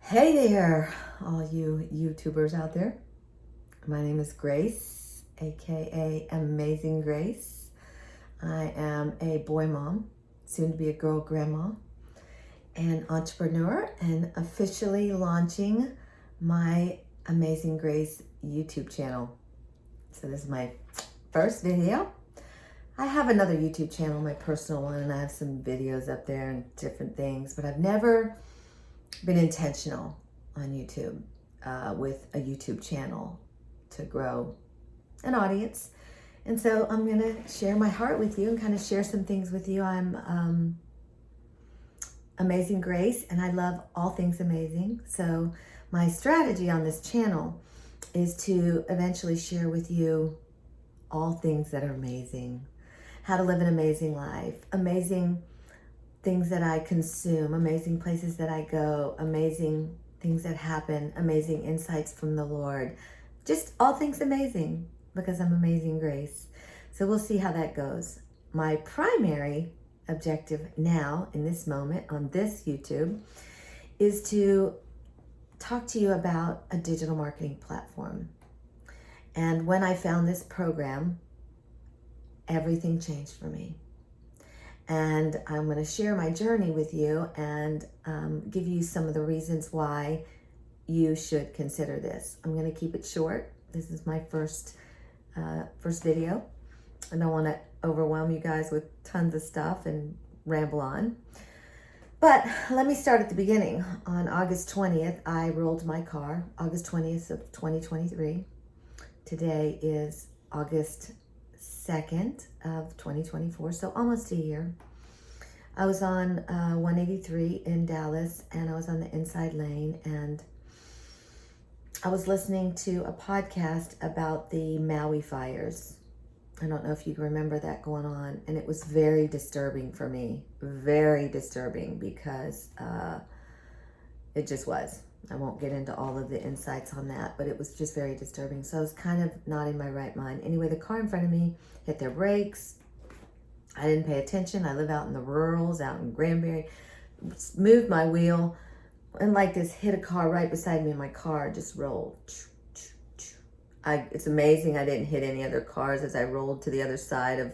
Hey there, all you YouTubers out there. My name is Grace, aka Amazing Grace. I am a boy mom, soon to be a girl grandma, and entrepreneur, and officially launching my Amazing Grace YouTube channel. So, this is my first video. I have another YouTube channel, my personal one, and I have some videos up there and different things, but I've never been intentional on YouTube with a YouTube channel to grow an audience. And so I'm going to share my heart with you and kind of share some things with you. I'm Amazing Grace, and I love all things amazing. So my strategy on this channel is to eventually share with you all things that are amazing, how to live an amazing life, amazing things that I consume, amazing places that I go, amazing things that happen, amazing insights from the Lord. Just all things amazing because I'm Amazing Grace. So we'll see how that goes. My primary objective now, in this moment, on this YouTube, is to talk to you about a digital marketing platform. And when I found this program, everything changed for me. And I'm going to share my journey with you and give you some of the reasons why you should consider this. I'm going to keep it short. This is my first video. I don't want to overwhelm you guys with tons of stuff and ramble on. But let me start at the beginning. On August 20th, I rolled my car, August 20th of 2023. Today is August 2nd of 2024, so almost a year. I was on 183 in Dallas, and I was on the inside lane, and I was listening to a podcast about the Maui fires. I don't know if you remember that going on, and it was very disturbing for me, very disturbing because it just was. I won't get into all of the insights on that, but it was just very disturbing. So I was kind of not in my right mind. Anyway, the car in front of me hit their brakes. I didn't pay attention. I live out in the rurals, out in Granbury. Moved my wheel, and like this hit a car right beside me, and my car just rolled. It's amazing I didn't hit any other cars as I rolled to the other side of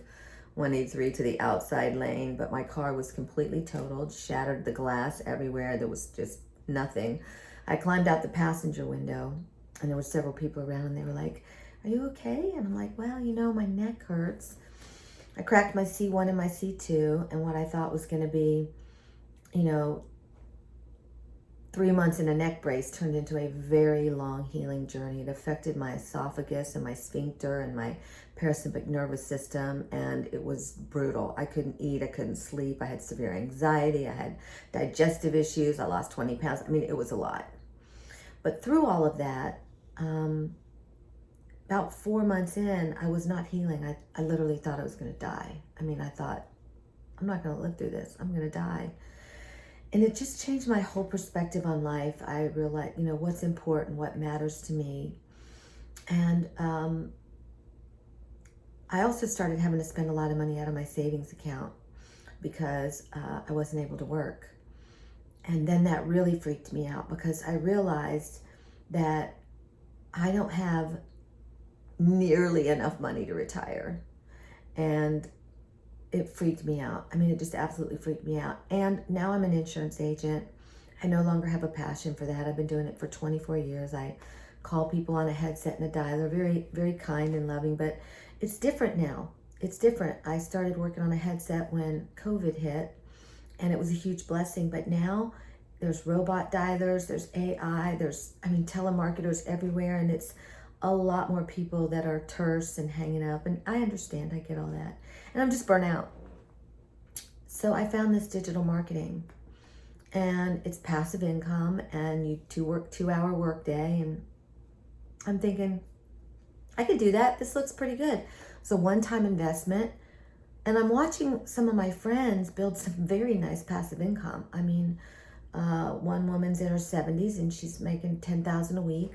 183 to the outside lane, but my car was completely totaled, shattered the glass everywhere. There was just nothing. I climbed out the passenger window, and there were several people around, and they were like, "Are you okay?" And I'm like, "Well, my neck hurts." I cracked my C1 and my C2, and what I thought was going to be, 3 months in a neck brace turned into a very long healing journey. It affected my esophagus and my sphincter and my parasympathetic nervous system, and it was brutal. I couldn't eat, I couldn't sleep, I had severe anxiety, I had digestive issues, I lost 20 pounds. I mean, it was a lot. But through all of that, about 4 months in, I was not healing. I literally thought I was going to die. I mean, I thought, I'm not going to live through this. I'm going to die. And it just changed my whole perspective on life. I realized, what's important, what matters to me. And I also started having to spend a lot of money out of my savings account because I wasn't able to work. And then that really freaked me out because I realized that I don't have nearly enough money to retire. And it freaked me out. I mean, it just absolutely freaked me out. And now I'm an insurance agent. I no longer have a passion for that. I've been doing it for 24 years. I call people on a headset and a dialer, very, very kind and loving, but it's different now. It's different. I started working on a headset when COVID hit, and it was a huge blessing. But now there's robot dialers, there's AI, there's telemarketers everywhere, and it's a lot more people that are terse and hanging up. And I understand, I get all that. And I'm just burnt out. So I found this digital marketing, and it's passive income, and you work 2-hour workday. And I'm thinking, I could do that. This looks pretty good. It's a one-time investment. And I'm watching some of my friends build some very nice passive income. I mean, one woman's in her 70s and she's making $10,000 a week.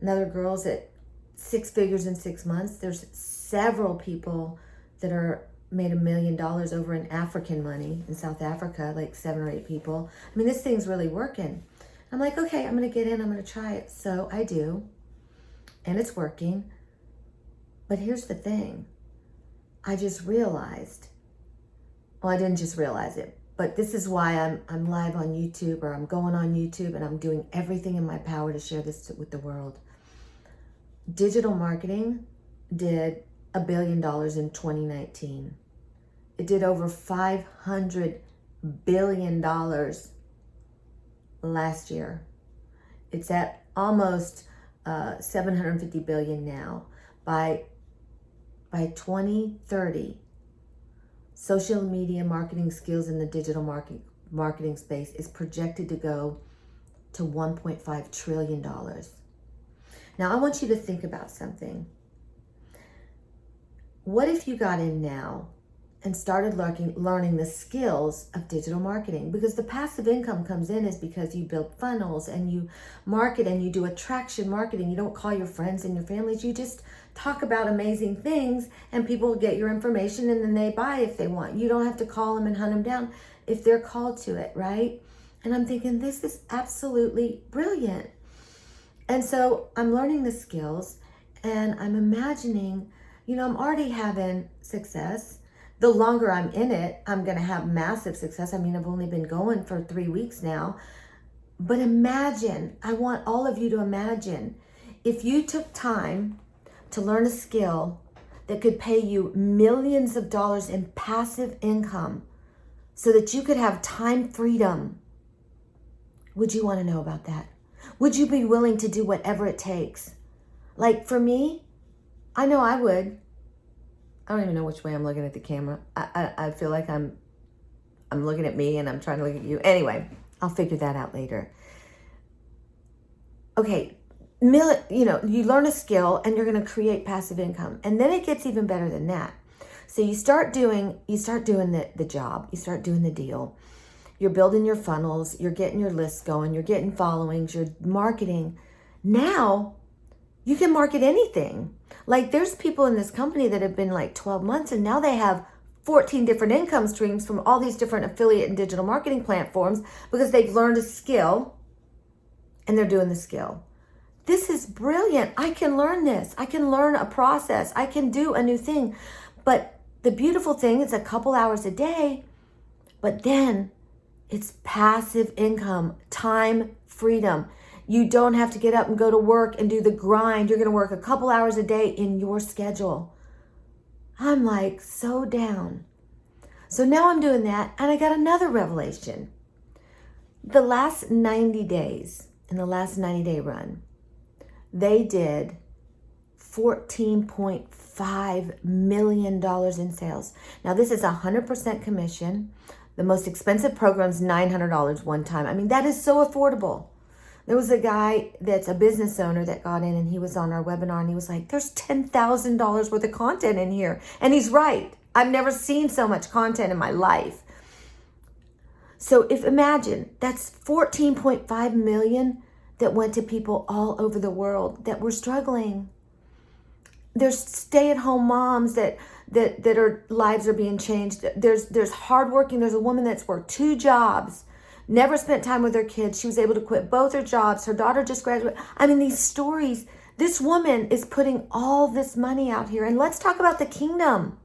Another girl's at 6 figures in 6 months. There's several people that are made $1 million over in African money in South Africa, like 7 or 8 people. I mean, this thing's really working. I'm like, okay, I'm going to get in. I'm going to try it. So I do. And it's working. But here's the thing. I just realized, well, I didn't just realize it, but this is why I'm live on YouTube, or I'm going on YouTube, and I'm doing everything in my power to share this with the world. Digital marketing did $1 billion in 2019. It did over $500 billion last year. It's at almost 750 billion now. By 2030, social media marketing skills in the digital marketing space is projected to go to $1.5 trillion. Now, I want you to think about something. What if you got in now and started learning the skills of digital marketing? Because the passive income comes in is because you build funnels and you market and you do attraction marketing. You don't call your friends and your families. You just talk about amazing things and people get your information and then they buy if they want. You don't have to call them and hunt them down if they're called to it, right? And I'm thinking, this is absolutely brilliant. And so I'm learning the skills and I'm imagining, I'm already having success. The longer I'm in it, I'm going to have massive success. I mean, I've only been going for 3 weeks now. But imagine, I want all of you to imagine, if you took time to learn a skill that could pay you millions of dollars in passive income so that you could have time freedom. Would you want to know about that? Would you be willing to do whatever it takes? Like for me, I know I would. I don't even know which way I'm looking at the camera. I feel like I'm looking at me and I'm trying to look at you. Anyway, I'll figure that out later. Okay, you learn a skill and you're going to create passive income. And then it gets even better than that. So you start doing the job. You start doing the deal. You're building your funnels. You're getting your lists going. You're getting followings. You're marketing. Now you can market anything. Like there's people in this company that have been like 12 months and now they have 14 different income streams from all these different affiliate and digital marketing platforms because they've learned a skill and they're doing the skill. This is brilliant. I can learn this. I can learn a process. I can do a new thing. But the beautiful thing is a couple hours a day, but then it's passive income, time freedom. You don't have to get up and go to work and do the grind. You're going to work a couple hours a day in your schedule. I'm like so down. So now I'm doing that and I got another revelation. The last 90 days, in the last 90-day run, they did $14.5 million in sales. Now this is 100% commission. The most expensive program's $900 one time. I mean, that is so affordable. There was a guy that's a business owner that got in and he was on our webinar and he was like, there's $10,000 worth of content in here. And he's right. I've never seen so much content in my life. So imagine that's 14.5 million that went to people all over the world that were struggling. There's stay-at-home moms that are lives are being changed. There's hardworking. There's a woman that's worked 2 jobs, never spent time with her kids. She was able to quit both her jobs. Her daughter just graduated. I mean, these stories. This woman is putting all this money out here. And let's talk about the kingdom.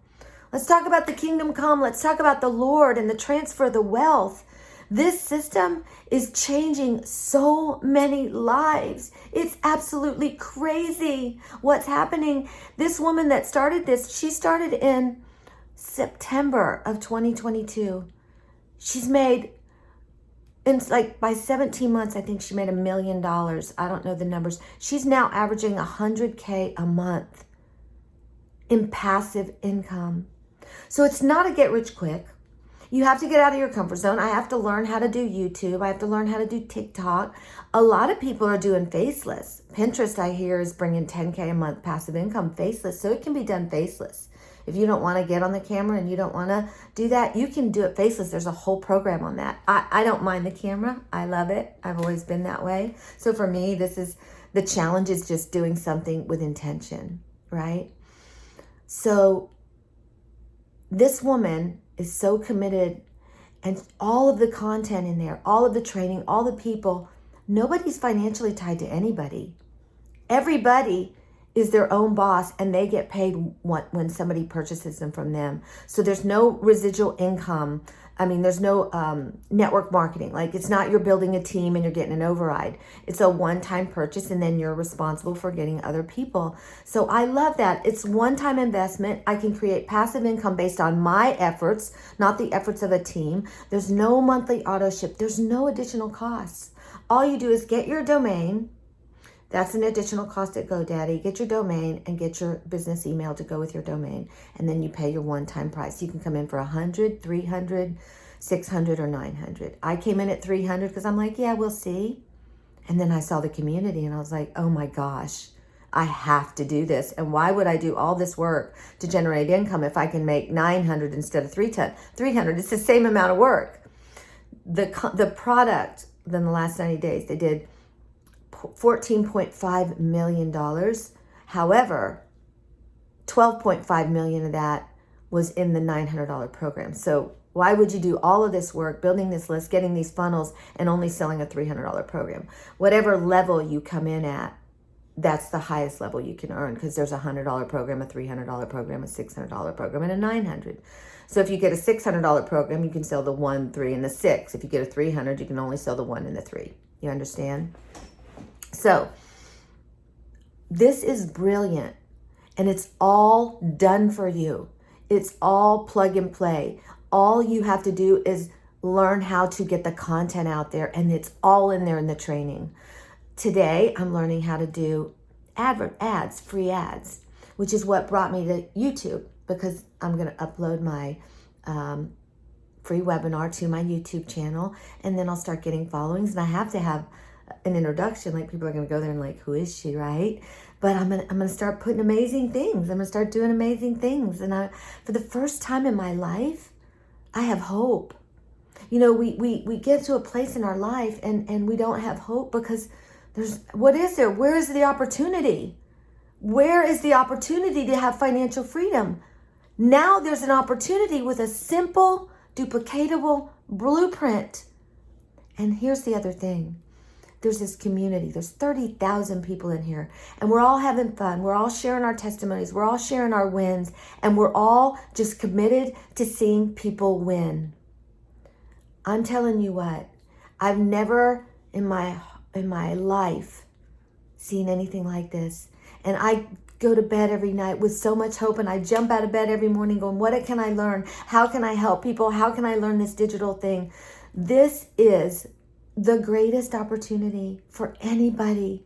Let's talk about the kingdom come. Let's talk about the Lord and the transfer of the wealth. This system is changing so many lives. It's absolutely crazy what's happening. This woman that started this, she started in September of 2022. She's made, by 17 months, I think she made $1 million. I don't know the numbers. She's now averaging $100K a month in passive income. So it's not a get rich quick. You have to get out of your comfort zone. I have to learn how to do YouTube. I have to learn how to do TikTok. A lot of people are doing faceless. Pinterest, I hear, is bringing $10K a month passive income faceless. So it can be done faceless. If you don't want to get on the camera and you don't want to do that, you can do it faceless. There's a whole program on that. I don't mind the camera. I love it. I've always been that way. So for me, the challenge is just doing something with intention, right? So this woman is so committed, and all of the content in there, all of the training, all the people, Nobody's financially tied to anybody. Everybody is their own boss, and they get paid when somebody purchases them from them. So there's no residual income. There's no network marketing. Like, it's not you're building a team and you're getting an override. It's a one-time purchase, and then you're responsible for getting other people. So I love that. It's one-time investment. I can create passive income based on my efforts, not the efforts of a team. There's no monthly auto ship. There's no additional costs. All you do is get your domain. That's an additional cost at GoDaddy. Get your domain and get your business email to go with your domain. And then you pay your one-time price. You can come in for $100, $300, $600, or $900. I came in at $300 because I'm like, yeah, we'll see. And then I saw the community and I was like, oh my gosh, I have to do this. And why would I do all this work to generate income if I can make $900 instead of $300? It's the same amount of work. The product, then the last 90 days, they did $14.5 million. However, $12.5 million of that was in the $900 program. So why would you do all of this work, building this list, getting these funnels, and only selling a $300 program? Whatever level you come in at, that's the highest level you can earn, because there's a $100 program, a $300 program, a $600 program, and a $900. So if you get a $600 program, you can sell the 1, 3, and the 6. If you get a $300, you can only sell the 1 and the 3. You understand? So this is brilliant, and it's all done for you. It's all plug and play. All you have to do is learn how to get the content out there, and it's all in there in the training. Today, I'm learning how to do ads, free ads, which is what brought me to YouTube, because I'm going to upload my free webinar to my YouTube channel, and then I'll start getting followings, and I have to have an introduction. Like, people are going to go there and like, who is she, right? But I'm gonna start putting amazing things. I'm gonna start doing amazing things. And for the first time in my life, I have hope. You know, we get to a place in our life and we don't have hope because what is there? Where is the opportunity? Where is the opportunity to have financial freedom? Now there's an opportunity with a simple, duplicatable blueprint. And here's the other thing. There's this community. There's 30,000 people in here, and we're all having fun. We're all sharing our testimonies. We're all sharing our wins, and we're all just committed to seeing people win. I'm telling you what, I've never in my life seen anything like this. And I go to bed every night with so much hope, and I jump out of bed every morning going, what can I learn? How can I help people? How can I learn this digital thing? This is the greatest opportunity for anybody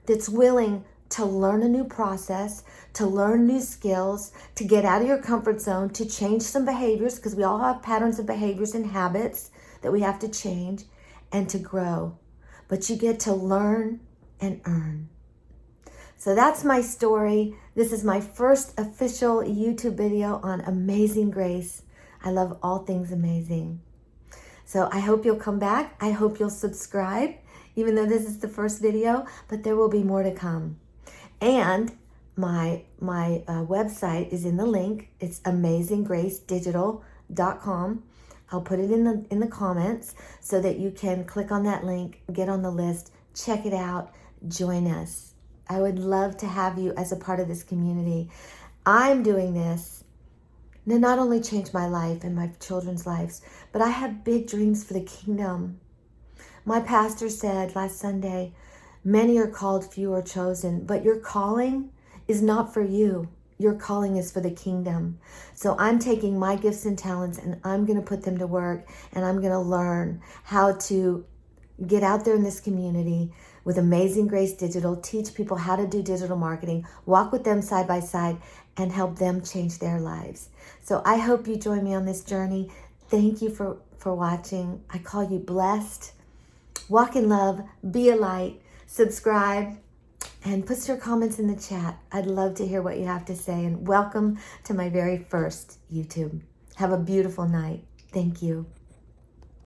that's willing to learn a new process, to learn new skills, to get out of your comfort zone, to change some behaviors, because we all have patterns of behaviors and habits that we have to change, and to grow. But you get to learn and earn. So that's my story. This is my first official YouTube video on Amazing Grace. I love all things amazing. So I hope you'll come back. I hope you'll subscribe, even though this is the first video, but there will be more to come. And my website is in the link. It's amazinggracedigital.com. I'll put it in the comments so that you can click on that link, get on the list, check it out, join us. I would love to have you as a part of this community. I'm doing this to not only change my life and my children's lives, but I have big dreams for the kingdom. My pastor said last Sunday, many are called, few are chosen, but your calling is not for you. Your calling is for the kingdom. So I'm taking my gifts and talents and I'm going to put them to work, and I'm going to learn how to get out there in this community with Amazing Grace Digital, teach people how to do digital marketing, walk with them side by side, and help them change their lives. So I hope you join me on this journey. Thank you for watching. I call you blessed. Walk in love, be a light, subscribe, and put your comments in the chat. I'd love to hear what you have to say, and welcome to my very first YouTube. Have a beautiful night. Thank you.